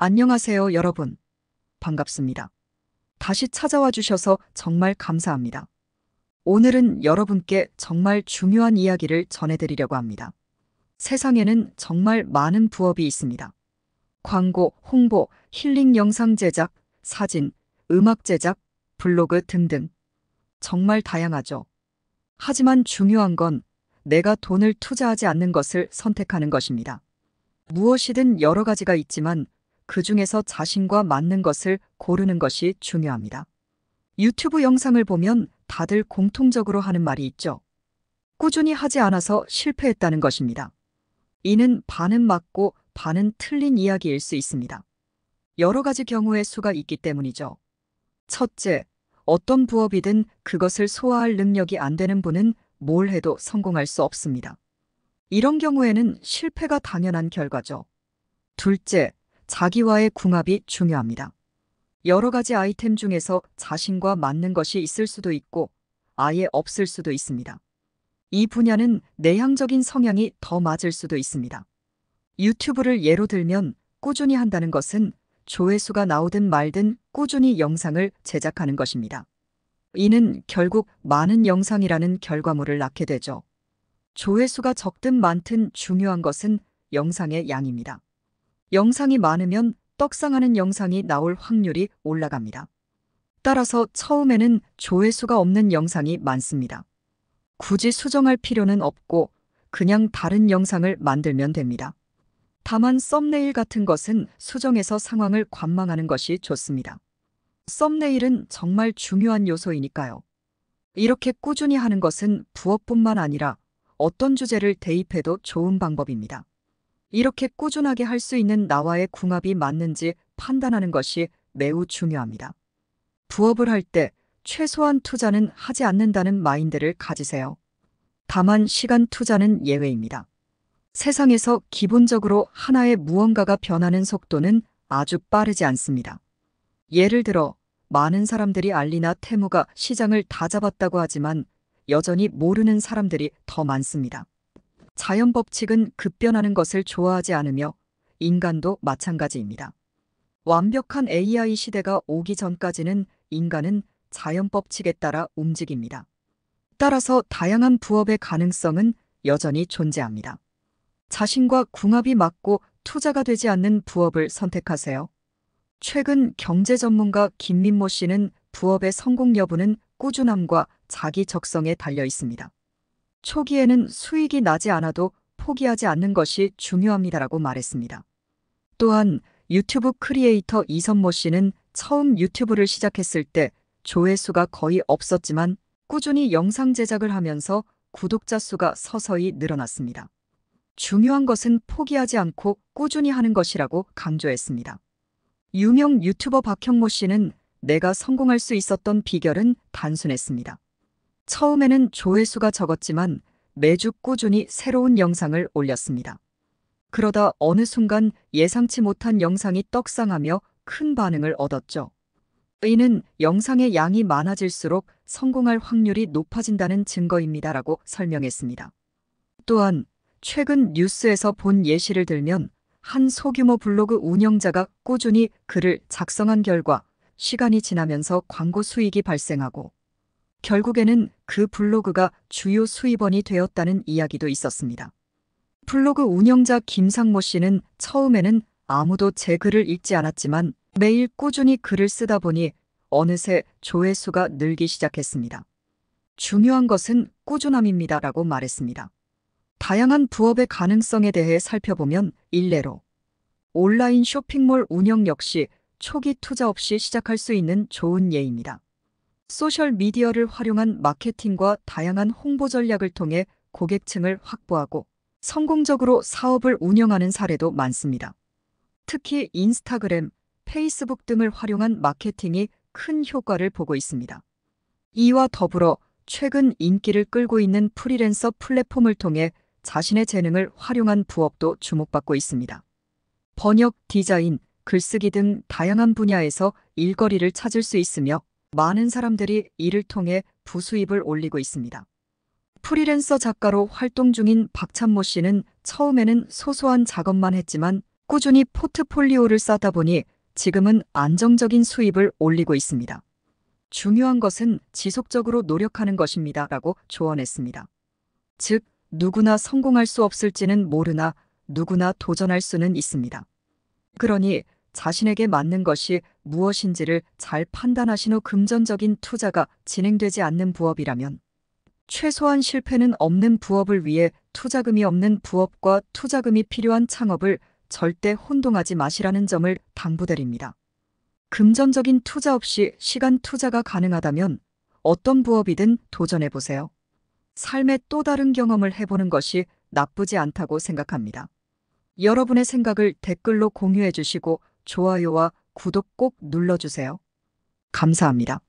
안녕하세요, 여러분. 반갑습니다. 다시 찾아와 주셔서 정말 감사합니다. 오늘은 여러분께 정말 중요한 이야기를 전해드리려고 합니다. 세상에는 정말 많은 부업이 있습니다. 광고, 홍보, 힐링 영상 제작, 사진, 음악 제작, 블로그 등등. 정말 다양하죠. 하지만 중요한 건 내가 돈을 투자하지 않는 것을 선택하는 것입니다. 무엇이든 여러 가지가 있지만 그 중에서 자신과 맞는 것을 고르는 것이 중요합니다. 유튜브 영상을 보면 다들 공통적으로 하는 말이 있죠. 꾸준히 하지 않아서 실패했다는 것입니다. 이는 반은 맞고 반은 틀린 이야기일 수 있습니다. 여러 가지 경우의 수가 있기 때문이죠. 첫째, 어떤 부업이든 그것을 소화할 능력이 안 되는 분은 뭘 해도 성공할 수 없습니다. 이런 경우에는 실패가 당연한 결과죠. 둘째, 자기와의 궁합이 중요합니다. 여러 가지 아이템 중에서 자신과 맞는 것이 있을 수도 있고 아예 없을 수도 있습니다. 이 분야는 내향적인 성향이 더 맞을 수도 있습니다. 유튜브를 예로 들면 꾸준히 한다는 것은 조회수가 나오든 말든 꾸준히 영상을 제작하는 것입니다. 이는 결국 많은 영상이라는 결과물을 낳게 되죠. 조회수가 적든 많든 중요한 것은 영상의 양입니다. 영상이 많으면 떡상하는 영상이 나올 확률이 올라갑니다. 따라서 처음에는 조회수가 없는 영상이 많습니다. 굳이 수정할 필요는 없고 그냥 다른 영상을 만들면 됩니다. 다만 썸네일 같은 것은 수정해서 상황을 관망하는 것이 좋습니다. 썸네일은 정말 중요한 요소이니까요. 이렇게 꾸준히 하는 것은 부업뿐만 아니라 어떤 주제를 대입해도 좋은 방법입니다. 이렇게 꾸준하게 할 수 있는 나와의 궁합이 맞는지 판단하는 것이 매우 중요합니다. 부업을 할 때 최소한 투자는 하지 않는다는 마인드를 가지세요. 다만 시간 투자는 예외입니다. 세상에서 기본적으로 하나의 무언가가 변하는 속도는 아주 빠르지 않습니다. 예를 들어 많은 사람들이 알리나 테무가 시장을 다 잡았다고 하지만 여전히 모르는 사람들이 더 많습니다. 자연 법칙은 급변하는 것을 좋아하지 않으며 인간도 마찬가지입니다. 완벽한 AI 시대가 오기 전까지는 인간은 자연 법칙에 따라 움직입니다. 따라서 다양한 부업의 가능성은 여전히 존재합니다. 자신과 궁합이 맞고 투자가 되지 않는 부업을 선택하세요. 최근 경제 전문가 김민모 씨는 부업의 성공 여부는 꾸준함과 자기 적성에 달려 있습니다. 초기에는 수익이 나지 않아도 포기하지 않는 것이 중요합니다라고 말했습니다. 또한 유튜브 크리에이터 이선모 씨는 처음 유튜브를 시작했을 때 조회수가 거의 없었지만 꾸준히 영상 제작을 하면서 구독자 수가 서서히 늘어났습니다. 중요한 것은 포기하지 않고 꾸준히 하는 것이라고 강조했습니다. 유명 유튜버 박형모 씨는 내가 성공할 수 있었던 비결은 단순했습니다. 처음에는 조회수가 적었지만 매주 꾸준히 새로운 영상을 올렸습니다. 그러다 어느 순간 예상치 못한 영상이 떡상하며 큰 반응을 얻었죠. 이는 영상의 양이 많아질수록 성공할 확률이 높아진다는 증거입니다라고 설명했습니다. 또한 최근 뉴스에서 본 예시를 들면 한 소규모 블로그 운영자가 꾸준히 글을 작성한 결과 시간이 지나면서 광고 수익이 발생하고 결국에는 그 블로그가 주요 수입원이 되었다는 이야기도 있었습니다. 블로그 운영자 김상모 씨는 처음에는 아무도 제 글을 읽지 않았지만 매일 꾸준히 글을 쓰다 보니 어느새 조회수가 늘기 시작했습니다. 중요한 것은 꾸준함입니다라고 말했습니다. 다양한 부업의 가능성에 대해 살펴보면 일례로 온라인 쇼핑몰 운영 역시 초기 투자 없이 시작할 수 있는 좋은 예입니다. 소셜미디어를 활용한 마케팅과 다양한 홍보 전략을 통해 고객층을 확보하고 성공적으로 사업을 운영하는 사례도 많습니다. 특히 인스타그램, 페이스북 등을 활용한 마케팅이 큰 효과를 보고 있습니다. 이와 더불어 최근 인기를 끌고 있는 프리랜서 플랫폼을 통해 자신의 재능을 활용한 부업도 주목받고 있습니다. 번역, 디자인, 글쓰기 등 다양한 분야에서 일거리를 찾을 수 있으며 많은 사람들이 이를 통해 부수입을 올리고 있습니다. 프리랜서 작가로 활동 중인 박찬모 씨는 처음에는 소소한 작업만 했지만 꾸준히 포트폴리오를 쌓다 보니 지금은 안정적인 수입을 올리고 있습니다. 중요한 것은 지속적으로 노력하는 것입니다. 라고 조언했습니다. 즉, 누구나 성공할 수 없을지는 모르나 누구나 도전할 수는 있습니다. 그러니 자신에게 맞는 것이 무엇인지를 잘 판단하신 후 금전적인 투자가 진행되지 않는 부업이라면 최소한 실패는 없는 부업을 위해 투자금이 없는 부업과 투자금이 필요한 창업을 절대 혼동하지 마시라는 점을 당부드립니다. 금전적인 투자 없이 시간 투자가 가능하다면 어떤 부업이든 도전해보세요. 삶의 또 다른 경험을 해보는 것이 나쁘지 않다고 생각합니다. 여러분의 생각을 댓글로 공유해 주시고 좋아요와 구독 꼭 눌러주세요. 감사합니다.